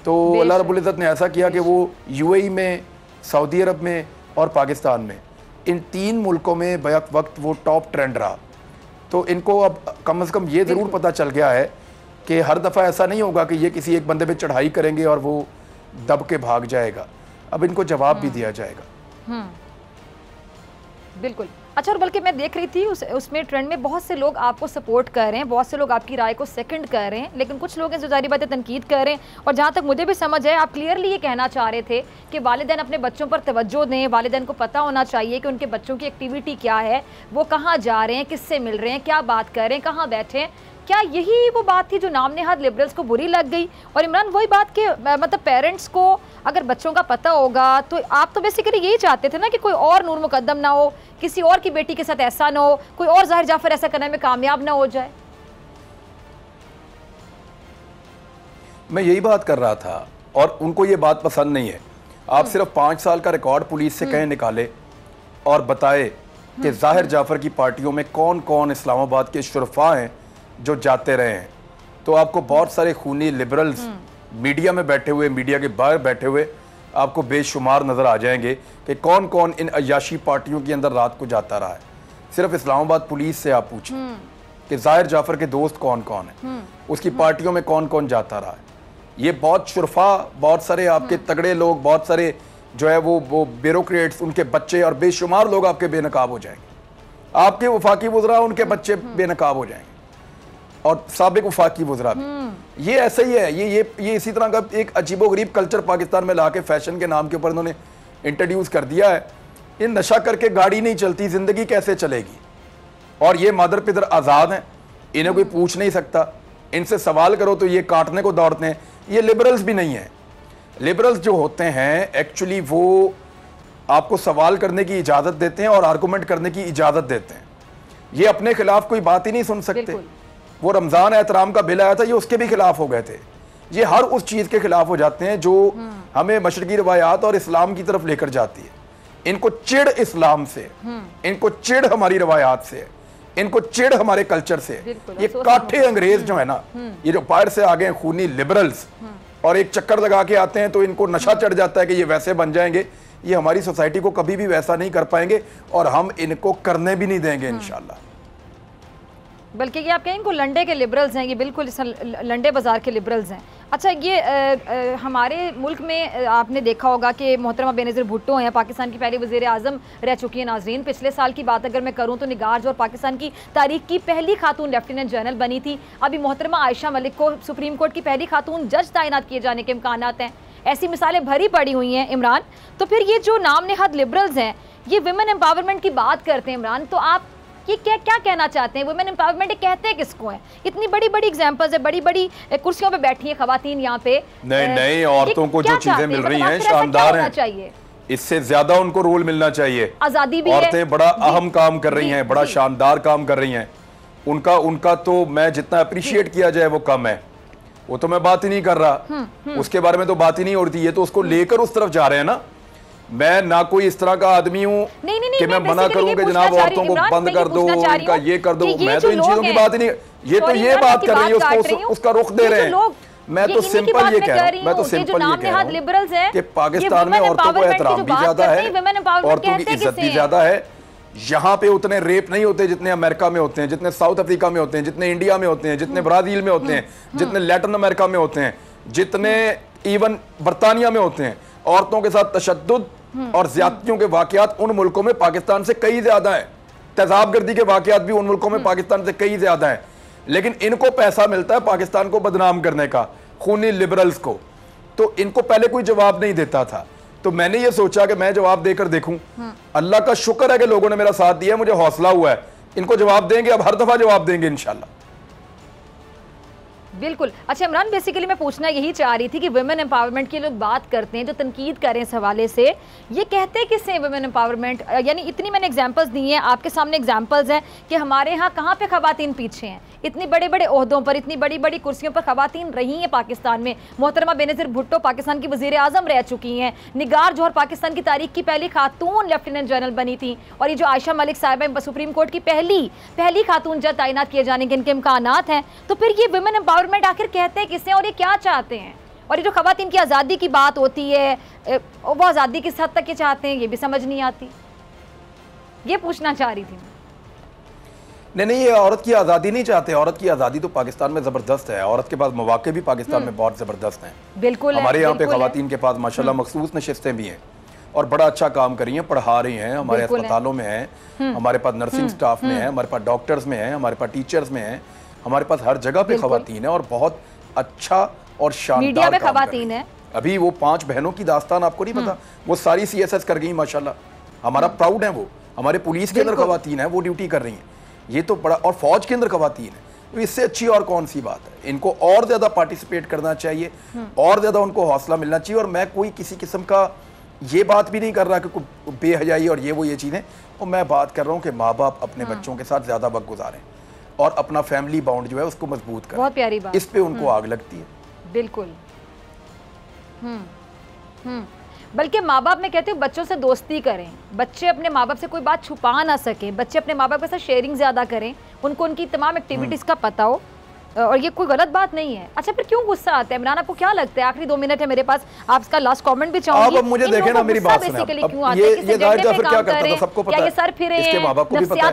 तो अल्लाह रब्बुल इज़्ज़त ने ऐसा किया कि वो यूएई में, सऊदी अरब में और पाकिस्तान में, इन 3 मुल्कों में बैक वक्त वो टॉप ट्रेंड रहा। तो इनको अब कम से कम ये ज़रूर पता चल गया है कि हर दफ़ा ऐसा नहीं होगा कि ये किसी एक बंदे पे चढ़ाई करेंगे और वो दब के भाग जाएगा। अब इनको जवाब भी दिया जाएगा। बिल्कुल। अच्छा, और बल्कि मैं देख रही थी उसमें ट्रेंड में बहुत से लोग आपको सपोर्ट कर रहे हैं, बहुत से लोग आपकी राय को सेकंड कर रहे हैं, लेकिन कुछ लोग हैं जो जारी बातें तनकीद कर रहे हैं। और जहाँ तक मुझे भी समझ है, आप क्लियरली ये कहना चाह रहे थे कि वालिदैन अपने बच्चों पर तवज्जो दें, वालिदैन को पता होना चाहिए कि उनके बच्चों की एक्टिविटी क्या है, वो कहाँ जा रहे हैं, किससे मिल रहे हैं, क्या बात कर रहे हैं, कहाँ बैठे हैं। क्या यही वो बात थी जो नामनेहाद लिबरल्स को बुरी लग गई? और इमरान, वही बात कि मतलब पेरेंट्स को अगर बच्चों का पता होगा तो आप तो बेसिकली यही चाहते थे ना कि कोई और नूर मुकद्दम ना हो, किसी और की बेटी के साथ ऐसा ना हो, कोई और ज़ाहिर जाफर ऐसा करने में कामयाब ना हो जाए। मैं यही बात कर रहा था और उनको ये बात पसंद नहीं है। आप सिर्फ 5 साल का रिकॉर्ड पुलिस से कहीं निकाले और बताए कि ज़ाहिर जाफर की पार्टियों में कौन कौन इस्लामाबाद के शुरफा हैं जो जाते रहे हैं, तो आपको बहुत सारे खूनी लिबरल्स मीडिया में बैठे हुए, मीडिया के बाहर बैठे हुए आपको बेशुमार नज़र आ जाएंगे कि कौन कौन इन अय्याशी पार्टियों के अंदर रात को जाता रहा है। सिर्फ इस्लामाबाद पुलिस से आप पूछें कि ज़ाहिर जाफर के दोस्त कौन कौन है, उसकी पार्टियों में कौन कौन जाता रहा है। ये बहुत शुरफा, बहुत सारे आपके तगड़े लोग, बहुत सारे जो है वो ब्यूरोक्रेट्स, उनके बच्चे और बेशुमार लोग आपके बेनकाब हो जाएंगे। आपके वफाकी वज़रा, उनके बच्चे बेनकाब हो जाएंगे और साबिक वफाकी वज़रा भी। ये ऐसा ही है। ये इसी तरह का एक अजीबोगरीब कल्चर पाकिस्तान में लाके फैशन के नाम के ऊपर इन्होंने इंट्रोड्यूस कर दिया है। ये नशा करके गाड़ी नहीं चलती, ज़िंदगी कैसे चलेगी? और ये मादर पिदर आज़ाद हैं, इन्हें कोई पूछ नहीं सकता। इनसे सवाल करो तो ये काटने को दौड़ते हैं। ये लिबरल्स भी नहीं है। लिबरल्स जो होते हैं एक्चुअली वो आपको सवाल करने की इजाज़त देते हैं और आर्गूमेंट करने की इजाज़त देते हैं। ये अपने खिलाफ कोई बात ही नहीं सुन सकते। वो रमज़ान एहतराम का बिल आया था, ये उसके भी खिलाफ हो गए थे। ये हर उस चीज़ के खिलाफ हो जाते हैं जो हमें मशरकी रवायात और इस्लाम की तरफ लेकर जाती है। इनको चिढ़ इस्लाम से, इनको चिढ़ हमारी रवायात से, इनको चिढ़ हमारे कल्चर से। ये काठे अंग्रेज जो है ना, ये जो बाहर से आ गए खूनी लिबरल्स और एक चक्कर लगा के आते हैं तो इनको नशा चढ़ जाता है कि ये वैसे बन जाएंगे। ये हमारी सोसाइटी को कभी भी वैसा नहीं कर पाएंगे और हम इनको करने भी नहीं देंगे इंशाल्लाह। बल्कि ये आप कहें इनको लंडे के लिबरल्स हैं, ये बिल्कुल लंडे बाज़ार के लिबरल्स हैं। अच्छा, ये हमारे मुल्क में आपने देखा होगा कि मोहतरमा बेनज़ीर भुट्टो हैं, पाकिस्तान की पहली वज़ीर आज़म रह चुकी हैं। नाज़रीन, पिछले साल की बात अगर मैं करूँ तो निगार जो पाकिस्तान की तारीख की पहली खातून लेफ्टिनेंट जनरल बनी थी। अभी मोहतरमा आयशा मलिक को सुप्रीम कोर्ट की पहली खातून जज तैनात किए जाने के इम्कानात हैं। ऐसी मिसालें भरी पड़ी हुई हैं इमरान। तो फिर ये जो नामनेहद लिबरल्स हैं, ये विमेन एम्पावरमेंट की बात करते हैं इमरान, तो आप ये क्या क्या कहना चाहते हैं? वुमेन एम्पावरमेंट कहते हैं किसको है? इतनी बड़ी बड़ी एग्जांपल्स है, बड़ी बड़ी कुर्सियों पे बैठी हैं खवातीन यहाँ पे। नहीं, औरतों को जो चीजें मिल रही हैं शानदार हैं। इससे ज्यादा उनको रोल मिलना चाहिए। आजादी भी औरतें बड़ा अहम काम कर रही हैं, बड़ा शानदार काम कर रही हैं। उनका तो मैं जितना अप्रिशिएट किया जाए वो कम है। वो तो मैं बात ही नहीं कर रहा, उसके बारे में तो बात ही नहीं होती है। तो उसको लेकर उस तरफ जा रहे हैं ना। मैं ना कोई इस तरह का आदमी हूँ कि मैं मना करूं कि जनाब औरतों को बंद कर दो, इनका ये कर दो। मैं तो इन चीजों की बात ही नहीं। ये तो ये बात कर रही है, उसका रुख दे रहे हैं मैं तो सिंपल ये कह रहा हूँ, मैं तो सिंपल ये कह रहा हूँ कि पाकिस्तान में औरतों को एहतराम भी ज्यादा है, औरतों की इज्जत भी ज्यादा है। यहाँ पे उतने रेप नहीं होते जितने अमेरिका में होते हैं, जितने साउथ अफ्रीका में होते हैं, जितने इंडिया में होते हैं, जितने ब्राजील में होते हैं, जितने लैटिन अमेरिका में होते हैं, जितने इवन बर्तानिया में होते हैं। औरतों के साथ तशद्दुद और ज्यादतियों के वाकयात उन मुल्कों में पाकिस्तान से कई ज्यादा है। तेजाबगर्दी के वाकयात भी उन मुल्कों में पाकिस्तान से कई ज्यादा है। लेकिन इनको पैसा मिलता है पाकिस्तान को बदनाम करने का, खूनी लिबरल्स को। तो इनको पहले कोई जवाब नहीं देता था, तो मैंने ये सोचा कि मैं जवाब देकर देखूं। अल्लाह का शुक्र है कि लोगों ने मेरा साथ दिया, मुझे हौसला हुआ है। इनको जवाब देंगे, अब हर दफा जवाब देंगे इंशाल्लाह। बिल्कुल। अच्छा इमरान, बेसिकली मैं पूछना यही चाह रही थी कि वुमेन एम्पावरमेंट की लोग बात करते हैं, जो तनकीद करें इस हवाले से, ये कहते हैं किससे वुमेन एम्पावरमेंट? यानी इतनी मैंने एग्जांपल्स दी हैं, आपके सामने एग्जांपल्स हैं कि हमारे यहाँ कहाँ पे खवातीन पीछे हैं। इतनी बड़े बड़े ओहदों पर, इतनी बड़ी बड़ी कुर्सियों पर खवातीन रही हैं पाकिस्तान में। मोहतरमा बेनज़ीर भुट्टो पाकिस्तान की वज़ीर आज़म रह चुकी हैं। निगार जौहर पाकिस्तान की तारीख की पहली खातून लेफ्टिनेंट जनरल बनी थी। और ये जो आयशा मलिक साहिबा सुप्रीम कोर्ट की पहली खातून जज तैनात किए जाने के इनके इम्कानात हैं। तो फिर ये वुमेन एम्पावरमेंट आखिर कहते हैं किससे और ये क्या चाहते हैं? और ये जो खवातीन की आज़ादी की बात होती है, वो आज़ादी किस हद तक ये चाहते हैं, ये भी समझ नहीं आती। ये पूछना चाह रही थी। नहीं, ये औरत की आज़ादी नहीं चाहते। औरत की आज़ादी तो पाकिस्तान में ज़बरदस्त है। औरत के पास मौके भी पाकिस्तान में बहुत ज़बरदस्त हैं। बिल्कुल हमारे यहाँ पे खवातीन के पास माशाल्लाह मखसूस नशिस्तें भी हैं और बड़ा अच्छा काम कर रही हैं, पढ़ा रही हैं। हमारे अस्पतालों में हैं, हमारे पास नर्सिंग स्टाफ में है, हमारे पास डॉक्टर्स में है, हमारे पास टीचर्स में है, हमारे पास हर जगह पे खवातीन है और बहुत अच्छा और शानदार खवातीन है। अभी वो 5 बहनों की दास्तान आपको नहीं पता, वो सारी CSS कर गई माशाल्लाह। हमारा प्राउड है वो। हमारे पुलिस के अंदर खवातीन है, वो ड्यूटी कर रही हैं। ये तो बड़ा, और फौज के अंदर खवातीन है, तो इससे अच्छी और कौन सी बात है? इनको और ज्यादा पार्टिसिपेट करना चाहिए, और ज्यादा उनको हौसला मिलना चाहिए। और मैं कोई किसी किस्म का ये बात भी नहीं कर रहा कि कोई बेहयाई और ये चीजें, और मैं बात कर रहा हूँ कि माँ बाप अपने बच्चों के साथ ज्यादा वक्त गुजारें और अपना फैमिली बाउंड जो है उसको मजबूत करें। बहुत प्यारी बात। इस पे उनको आग लगती है। बिल्कुल। बल्कि माँ बाप में कहते हैं बच्चों से दोस्ती करें, बच्चे अपने माँ बाप से कोई बात छुपा ना सकें, बच्चे अपने माँ बाप के साथ शेयरिंग ज़्यादा करें, उनको उनकी तमाम एक्टिविटीज़ का पता हो, और ये कोई गलत बात नहीं है। अच्छा फिर क्यों गुस्सा आता है इमरान, आपको क्या लगता है? आखिरी 2 मिनट है मेरे पास, आप इसका लास्ट कमेंट भी चाहूंगी। अब मुझे देखें ना, मेरी बात सुने। अब ये जाहिर क्या करता था, सबको पता है, सर फिरे इसके माँ बाप को भी पता है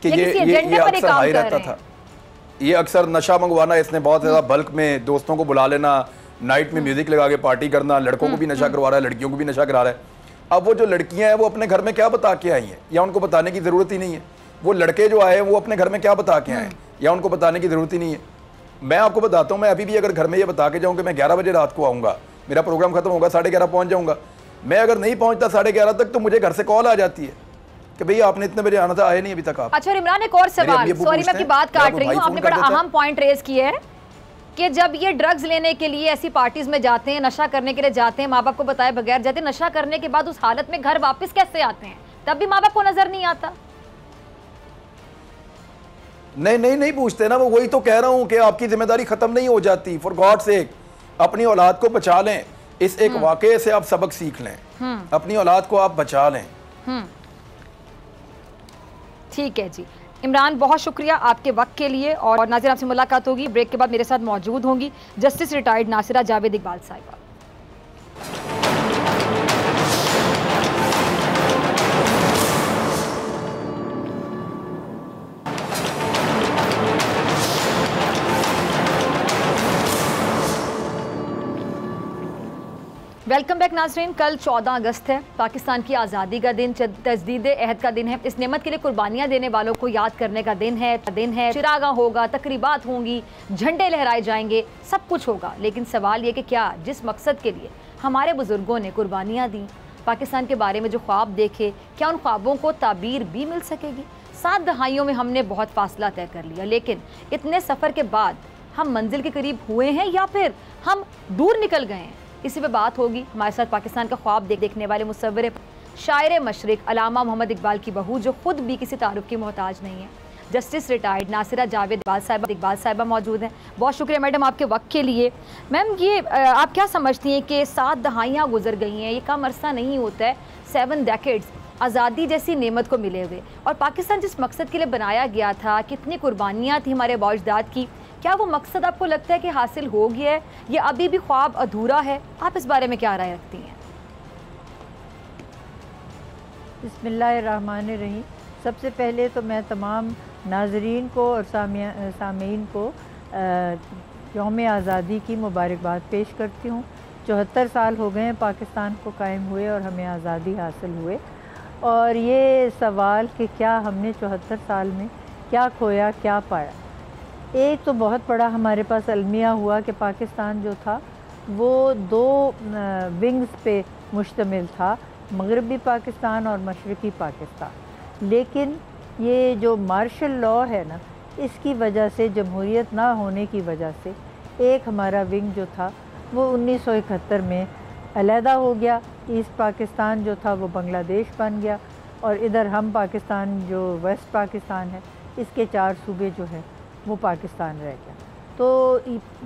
कि ये अक्सर हाई रहता था। ये अक्सर नशा मंगवाना, इसने बहुत ज़्यादा बल्क में दोस्तों को बुला लेना, नाइट में म्यूजिक लगा के पार्टी करना, लड़कों को भी नशा करवा रहा है, लड़कियों को भी नशा करा रहा है। अब वो जो लड़कियां हैं वो अपने घर में क्या बता के आई हैं, या उनको बताने की जरूरत ही नहीं है। वो लड़के जो आए वो अपने घर में क्या बता के आए, या उनको बताने की जरूरत ही नहीं है। मैं आपको बताता हूँ, मैं अभी भी अगर घर में ये बता के जाऊँ कि मैं 11 बजे रात को आऊँगा, मेरा प्रोग्राम खत्म होगा, 11:30 पहुँच जाऊँगा, मैं अगर नहीं पहुँचता 11:30 तक, तो मुझे घर से कॉल आ जाती है कि भैया आपने इतने बजे आना था, आए नहीं अभी तक आप। अच्छा इमरान, एक और सवाल, सॉरी मैं आपकी बात काट रही हूँ, आपने बड़ा अहम पॉइंट रेज किया है कि जब ये ड्रग्स लेने के लिए ऐसी पार्टीज में जाते हैं, नशा करने के लिए जाते हैं, माँ बाप को बताए बगैर जाते हैं, नशा करने के बाद उस हालत में घर वापस कैसे आते हैं? तब भी माँ बाप को नजर नहीं आता। नहीं पूछते ना, वो वही तो कह रहा हूं कि आपकी जिम्मेदारी खत्म नहीं हो जाती। फॉर गॉड सेक अपनी औलाद को बचा लें, इस एक वाकये से आप सबक सीख लें, अपनी औलाद को आप बचा लें। ठीक है जी इमरान, बहुत शुक्रिया आपके वक्त के लिए। और नाज़रीन, आपसे मुलाकात होगी ब्रेक के बाद। मेरे साथ मौजूद होंगी जस्टिस रिटायर्ड नासिरा जावेद इकबाल साहिबा। वेलकम बैक नाज़रीन। कल 14 अगस्त है, पाकिस्तान की आज़ादी का दिन, तजदीद अहद का दिन है। इस नेमत के लिए कुर्बानियाँ देने वालों को याद करने का दिन है। चिरागा होगा, तकरीबात होंगी, झंडे लहराए जाएंगे, सब कुछ होगा। लेकिन सवाल ये कि क्या जिस मकसद के लिए हमारे बुज़ुर्गों ने कुर्बानियाँ दी, पाकिस्तान के बारे में जो ख्वाब देखे, क्या उन ख्वाबों को ताबीर भी मिल सकेगी? 7 दहाइयों में हमने बहुत फासला तय कर लिया, लेकिन इतने सफ़र के बाद हम मंजिल के करीब हुए हैं या फिर हम दूर निकल गए हैं? इसी पे बात होगी। हमारे साथ पाकिस्तान का ख्वाब देखने वाले मुसव्विर शायर मशरिक अल्लामा मोहम्मद इकबाल की बहू, जो खुद भी किसी तारुफ की मोहताज नहीं है, जस्टिस रिटायर्ड नासिरा जावेद इकबाल साहिबा मौजूद हैं। बहुत शुक्रिया मैडम आपके वक्त के लिए। मैम, ये आप क्या समझती हैं कि 7 दहाइयाँ गुजर गई हैं, ये कम अरसा नहीं होता है, 7 डेकेड्स आज़ादी जैसी नेमत को मिले हुए, और पाकिस्तान जिस मकसद के लिए बनाया गया था, कितनी कुर्बानियाँ थी हमारे बाओ-अजदाद की, क्या वो मकसद आपको लगता है कि हासिल हो गया है या अभी भी ख्वाब अधूरा है? आप इस बारे में क्या राय रखती हैं? बिस्मिल्लाहिर्रहमानिर्रहीम। सबसे पहले तो मैं तमाम नाजरीन को और सामीन को यौम आज़ादी की मुबारकबाद पेश करती हूँ। 74 साल हो गए हैं पाकिस्तान को कायम हुए और हमें आज़ादी हासिल हुए। और ये सवाल कि क्या हमने 74 साल में क्या खोया क्या पाया, एक तो बहुत बड़ा हमारे पास अलमिया हुआ कि पाकिस्तान जो था वो 2 विंग्स पे मुश्तमिल था, मगरबी पाकिस्तान और मशरक़ी पाकिस्तान। लेकिन ये जो मार्शल लॉ है ना, इसकी वजह से, जमहूरियत ना होने की वजह से एक हमारा विंग जो था वो 1971 में अलहदा हो गया। ईस्ट पाकिस्तान जो था वो बांग्लादेश बन गया और इधर हम पाकिस्तान जो वेस्ट पाकिस्तान है, इसके 4 सूबे जो है वो पाकिस्तान रह गया। तो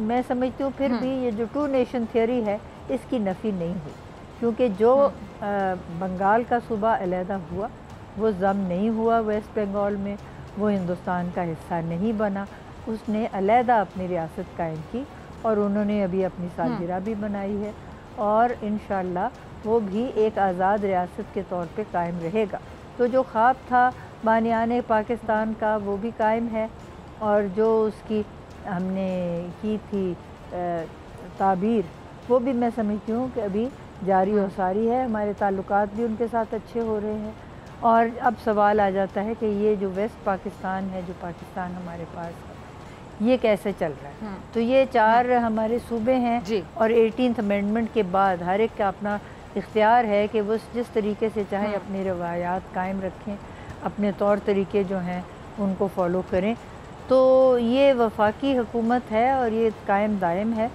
मैं समझती हूँ फिर भी ये जो 2 नेशन थियोरी है इसकी नफ़ी नहीं हुई, क्योंकि जो बंगाल का सूबा अलहदा हुआ वो जम नहीं हुआ वेस्ट बंगाल में, वो हिंदुस्तान का हिस्सा नहीं बना, उसने अलहदा अपनी रियासत कायम की और उन्होंने अभी अपनी सालगिरह भी बनाई है और इंशाअल्लाह वो भी एक आज़ाद रियासत के तौर पे कायम रहेगा। तो जो ख्वाब था बानियाने पाकिस्तान का वो भी कायम है और जो उसकी हमने की थी ताबीर वो भी मैं समझती हूँ कि अभी जारी और सारी है। हमारे ताल्लुकात भी उनके साथ अच्छे हो रहे हैं। और अब सवाल आ जाता है कि ये जो वेस्ट पाकिस्तान है, जो पाकिस्तान हमारे पास है, ये कैसे चल रहा है। तो ये 4 हमारे सूबे हैं और 18th अमेंडमेंट के बाद हर एक का अपना इख्तियार है कि वो जिस तरीके से चाहे अपनी रवायात कायम रखें, अपने तौर तरीके जो हैं उनको फॉलो करें। तो ये वफाकी हुकूमत है और ये कायम दायम है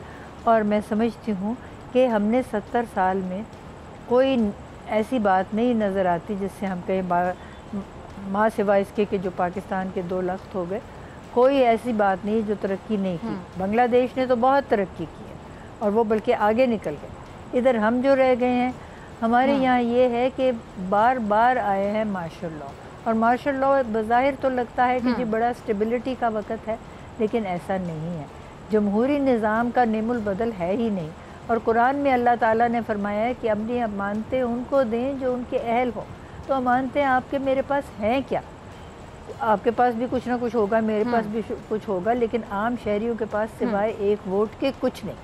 और मैं समझती हूँ कि हमने 70 साल में कोई ऐसी बात नहीं नज़र आती जिससे हम कहें माँ सिवा इसके कि जो पाकिस्तान के 2 लख्त हो गए, कोई ऐसी बात नहीं जो तरक्की नहीं की। बांग्लादेश ने तो बहुत तरक्की की है और वो बल्कि आगे निकल गए। इधर हम जो रह गए हैं, हमारे यहाँ ये है कि बार बार आए हैं मार्शल लॉ, और मार्शल लॉ बज़ाहिर तो लगता है कि जी बड़ा स्टेबिलिटी का वक़्त है, लेकिन ऐसा नहीं है। जमहूरी निज़ाम का नेमुल बदल है ही नहीं। और कुरान में अल्लाह ताला ने फरमाया है कि अपनी अमानतें उनको दें जो उनके अहल हो। तो अमानतें आपके मेरे पास हैं क्या? आपके पास भी कुछ ना कुछ होगा, मेरे पास भी कुछ होगा, लेकिन आम शहरियों के पास सिवाय एक वोट के कुछ नहीं।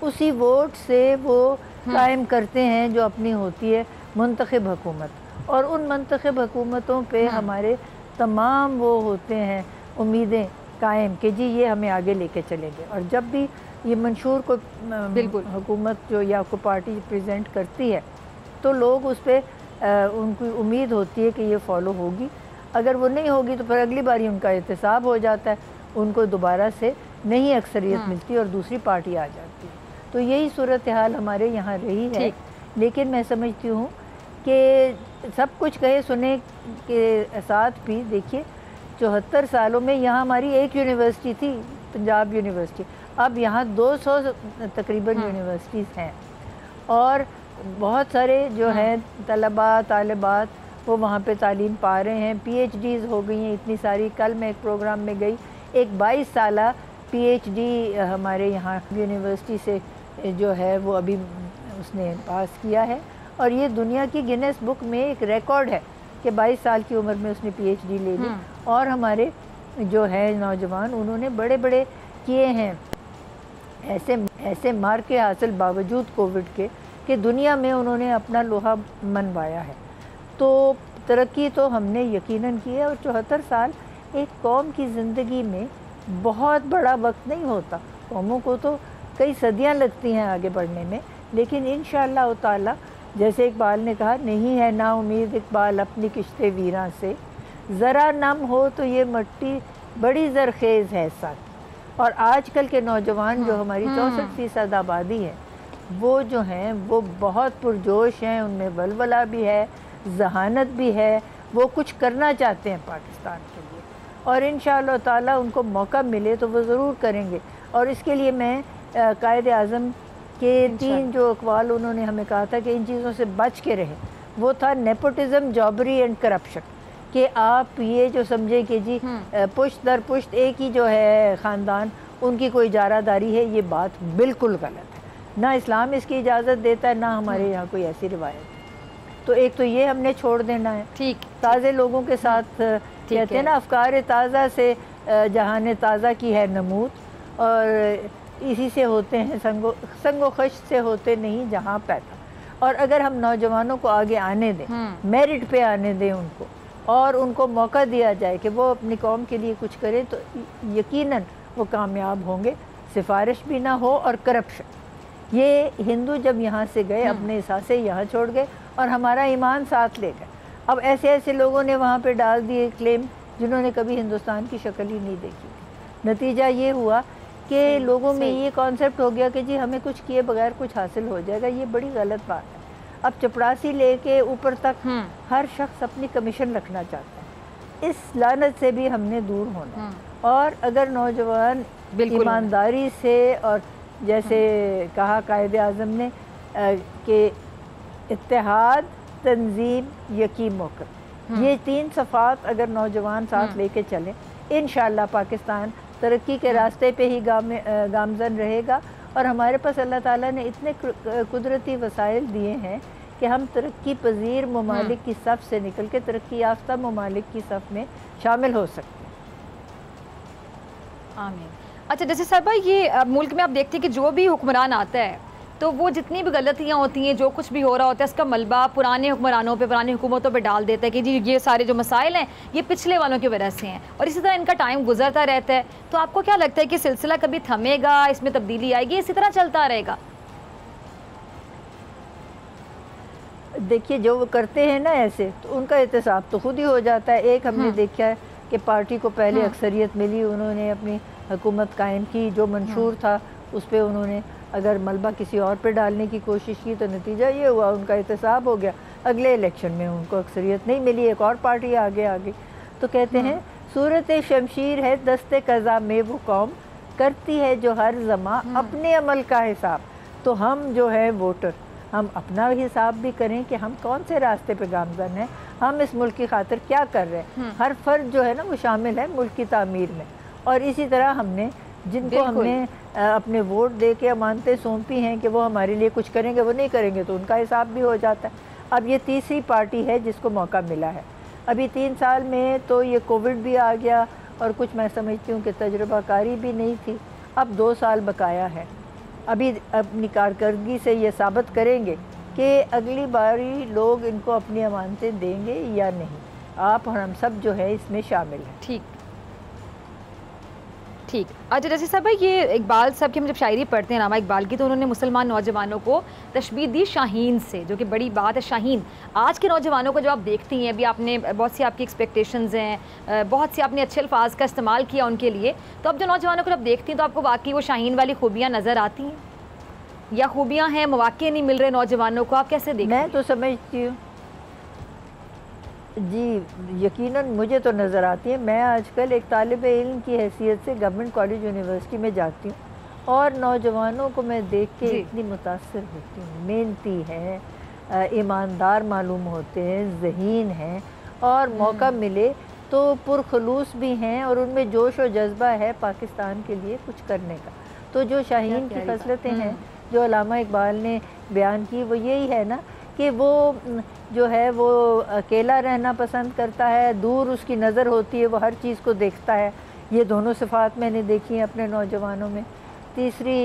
उसी वोट से वो कायम करते हैं जो अपनी होती है मुंतखब हुकूमत, और उन मुंतखब हुकूमतों पे हमारे तमाम वो होते हैं उम्मीदें कायम कि जी ये हमें आगे लेके चलेंगे। और जब भी ये मंशूर को बिल्कुल हुकूमत जो या को पार्टी प्रेजेंट करती है तो लोग उस पर उनको उम्मीद होती है कि ये फॉलो होगी। अगर वो नहीं होगी तो फिर अगली बारी उनका एहतसाब हो जाता है, उनको दोबारा से नई अक्सरियत मिलती है और दूसरी पार्टी आ जाती है। तो यही सूरत हाल हमारे यहाँ रही है। लेकिन मैं समझती हूँ कि सब कुछ कहे सुने के साथ भी देखिए 74 सालों में यहाँ हमारी एक यूनिवर्सिटी थी, पंजाब यूनिवर्सिटी, अब यहाँ 200 तकरीबन यूनिवर्सिटीज़ हैं और बहुत सारे जो हैं तलबा तालिबात वो वहाँ पे तालीम पा रहे हैं। PhDs हो गई हैं इतनी सारी। कल मैं एक प्रोग्राम में गई, एक 22 साला PhD हमारे यहाँ यूनिवर्सिटी से जो है वो अभी उसने पास किया है और ये दुनिया की गिनेस बुक में एक रिकॉर्ड है कि 22 साल की उम्र में उसने PhD ले ली। और हमारे जो है नौजवान उन्होंने बड़े बड़े किए हैं ऐसे मार के हासिल बावजूद कोविड के कि दुनिया में उन्होंने अपना लोहा मनवाया है। तो तरक्की तो हमने यकीनन की है। और 74 साल एक कौम की ज़िंदगी में बहुत बड़ा वक्त नहीं होता, कौमों को तो कई सदियां लगती हैं आगे बढ़ने में, लेकिन इंशाअल्लाह ताला जैसे इकबाल ने कहा, नहीं है ना उम्मीद इकबाल अपनी किश्ते वीरां से, ज़रा नम हो तो ये मट्टी बड़ी ज़रखेज़ है साथ। और आजकल के नौजवान जो हमारी 64% आबादी है वो जो हैं वो बहुत पुरजोश हैं, उनमें वलवला भी है, जहानत भी है, वो कुछ करना चाहते हैं पाकिस्तान के लिए और इंशाअल्लाह ताला उनको मौका मिले तो वो ज़रूर करेंगे। और इसके लिए मैं कायद आज़म के 3 जो अक़वाल उन्होंने हमें कहा था कि इन चीज़ों से बच के रहे, वो था नेपोटिज़म, जॉबरी एंड करप्शन, कि आप ये जो समझे कि जी पुश्त दर पुश्त एक ही जो है ख़ानदान उनकी कोई इजारादारी है, ये बात बिल्कुल गलत है। ना इस्लाम इसकी इजाज़त देता है, ना हमारे यहाँ कोई ऐसी रिवायत है। तो एक तो ये हमने छोड़ देना है। ठीक, ताज़े लोगों के साथ कहते हैं ना, अफ़कार ताज़ा से जहान ताज़ा की है नमूद, और इसी से होते हैं संगो खश से होते नहीं जहाँ पैदा। और अगर हम नौजवानों को आगे आने दें, मेरिट पे आने दें उनको, और उनको मौका दिया जाए कि वो अपनी कौम के लिए कुछ करें, तो यकीनन वो कामयाब होंगे। सिफारिश भी ना हो और करप्शन। ये हिंदू जब यहाँ से गए अपने हिसाब यहाँ छोड़ गए और हमारा ईमान साथ ले गए। अब ऐसे ऐसे लोगों ने वहाँ पे डाल दिए क्लेम जिन्होंने कभी हिंदुस्तान की शक्ल ही नहीं देखी। नतीजा ये हुआ कि लोगों में ये कॉन्सेप्ट हो गया कि जी हमें कुछ किए बगैर कुछ हासिल हो जाएगा। ये बड़ी गलत बात है। अब चपरासी लेके ऊपर तक हर शख्स अपनी कमीशन रखना चाहता है। इस लानत से भी हमने दूर होना। और अगर नौजवान ईमानदारी से, और जैसे कहा कायदे आज़म ने कि इत्तेहाद, तंजीम, यकीन, मौक़िफ़, ये 3 सफ़ात अगर नौजवान साथ लेके चलें, इंशाअल्लाह पाकिस्तान तरक्की के रास्ते पे ही गामज़न रहेगा। और हमारे पास अल्लाह ताला ने इतने कुदरती वसाइल दिए हैं कि हम तरक्की पजीर ममालिक की सफ़ से निकल के तरक्की याफ्ता ममालिक की सफ़ में शामिल हो सकते हैं। आमीन। अच्छा, जैसे साहिबा, ये मुल्क में आप देखते हैं कि जो भी हुक्मरान आता है तो वो जितनी भी गलतियाँ होती हैं, जो कुछ भी हो रहा होता है, उसका मलबा पुराने हुक्मरानों पे, पुरानी हुकूमतों पे डाल देता है कि जी ये सारे जो मसाइल हैं ये पिछले वालों की वजह से हैं, और इसी तरह इनका टाइम गुजरता रहता है। तो आपको क्या लगता है कि सिलसिला कभी थमेगा, इसमें तब्दीली आएगी, इसी तरह चलता रहेगा? देखिए, जो वो करते हैं ना ऐसे, तो उनका एहतसाब तो खुद ही हो जाता है। एक हमने देखा है कि पार्टी को पहले अक्सरियत मिली, उन्होंने अपनी हुकूमत कायम की, जो मंशूर था उस पर उन्होंने अगर मलबा किसी और पे डालने की कोशिश की, तो नतीजा ये हुआ उनका एहतसाब हो गया। अगले इलेक्शन में उनको अक्सरियत नहीं मिली, एक और पार्टी आगे आ गई। तो कहते हैं सूरत शमशीर है दस्ते कज़ा में वो कौम, करती है जो हर ज़मा अपने अमल का हिसाब। तो हम जो है वोटर, हम अपना हिसाब भी करें कि हम कौन से रास्ते पे गामज़न हैं, हम इस मुल्क की खातिर क्या कर रहे हैं। हर फ़र्द जो है ना वो शामिल है मुल्क की तामीर में। और इसी तरह हमने जिनको हमने अपने वोट दे के अमानतें सौंपी हैं कि वो हमारे लिए कुछ करेंगे, वो नहीं करेंगे तो उनका हिसाब भी हो जाता है। अब ये तीसरी पार्टी है जिसको मौका मिला है। अभी 3 साल में तो ये कोविड भी आ गया, और कुछ मैं समझती हूँ कि तजुर्बाकारी भी नहीं थी। अब 2 साल बकाया है। अभी अपनी कारकर्दगी से ये साबित करेंगे कि अगली बारी लोग इनको अपनी अमानतें देंगे या नहीं। आप और हम सब जो है इसमें शामिल हैं। ठीक। अच्छा, जैसे साहब भाई, ये इकबाल साहब की हम जब शायरी पढ़ते हैं, नामा इकबाल की, तो उन्होंने मुसलमान नौजवानों को तशबीह दी शाहीन से, जो कि बड़ी बात है। शाहीन आज के नौजवानों को जो आप देखती हैं, अभी आपने बहुत सी आपकी एक्सपेक्टेशंस हैं, बहुत सी आपने अच्छे अल्फाज का इस्तेमाल किया उनके लिए, तो अब जो नौजवानों को जब देखती हैं तो आपको वाकई वो शाहीन वाली खूबियाँ नज़र आती हैं, या खूबियाँ हैं मौके नहीं मिल रहे नौजवानों को? आप कैसे देखते हैं? मैं तो समझती हूँ जी, यकीनन मुझे तो नज़र आती है। मैं आजकल एक तालिब इल्म की हैसियत से गवर्नमेंट कॉलेज यूनिवर्सिटी में जाती हूँ, और नौजवानों को मैं देख के इतनी मुतासर होती हूँ। मेहनती हैं, ईमानदार मालूम होते हैं, ज़हीन हैं, और मौका मिले तो पुरखलूस भी हैं, और उनमें जोश और जज्बा है पाकिस्तान के लिए कुछ करने का। तो जो शाहीन की खसलतें हैं जो अल्लामा इकबाल ने बयान की, वो यही है ना कि वो जो है वो अकेला रहना पसंद करता है, दूर उसकी नज़र होती है, वो हर चीज़ को देखता है। ये दोनों सिफ़ात मैंने देखी हैं अपने नौजवानों में। तीसरी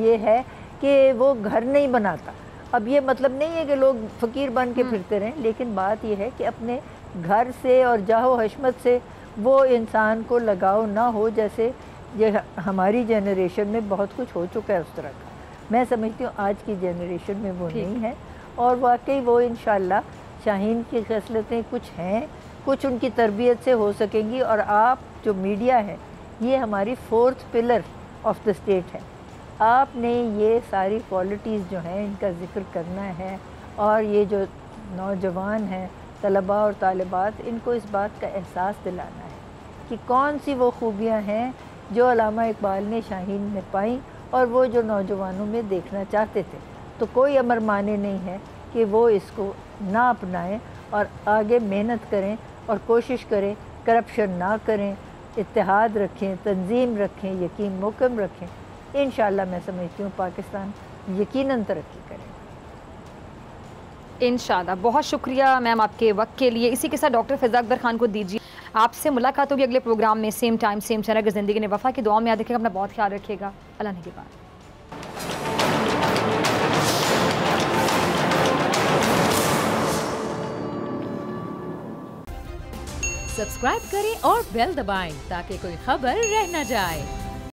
ये है कि वो घर नहीं बनाता। अब ये मतलब नहीं है कि लोग फ़कीर बन के फिरते रहें, लेकिन बात ये है कि अपने घर से और जाहो हशमत से वो इंसान को लगाव ना हो, जैसे ये हमारी जनरेशन में बहुत कुछ हो चुका है उस तरह का। मैं समझती हूँ आज की जनरेशन में वो नहीं है, और वाकई वो इंशाअल्लाह शाहीन की खसलतें कुछ हैं, कुछ उनकी तरबियत से हो सकेंगी। और आप जो मीडिया है, ये हमारी 4th pillar of the state है। आपने ये सारी क्वालिटीज़ जो हैं इनका ज़िक्र करना है, और ये जो नौजवान हैं, तलबा और तालिबात, इनको इस बात का एहसास दिलाना है कि कौन सी वो खूबियाँ हैं जो अल्लामा इकबाल ने शाहीन में पाई, और वो जो नौजवानों में देखना चाहते थे। तो कोई अमर माने नहीं है कि वो इसको ना अपनाएं और आगे मेहनत करें और कोशिश करें, करप्शन ना करें, इत्तेहाद रखें, तंजीम रखें, यकीन मुकम रखें, इंशाअल्लाह मैं समझती हूँ पाकिस्तान यकीनन तरक्की करेगा। इंशाअल्लाह। बहुत शुक्रिया मैम आपके वक्त के लिए। इसी के साथ डॉक्टर फ़िज़ा अकबर खान को दीजिए, आपसे मुलाकात होगी अगले प्रोग्राम में, सेम टाइम सेम चैनल। अगर ज़िंदगी ने वफ़ा की दुआ में याद रखिएगा, अपना बहुत ख्याल रखिएगा। अल्लाह निगहबान। सब्सक्राइब करें और बेल दबाएं ताकि कोई खबर रह न जाए।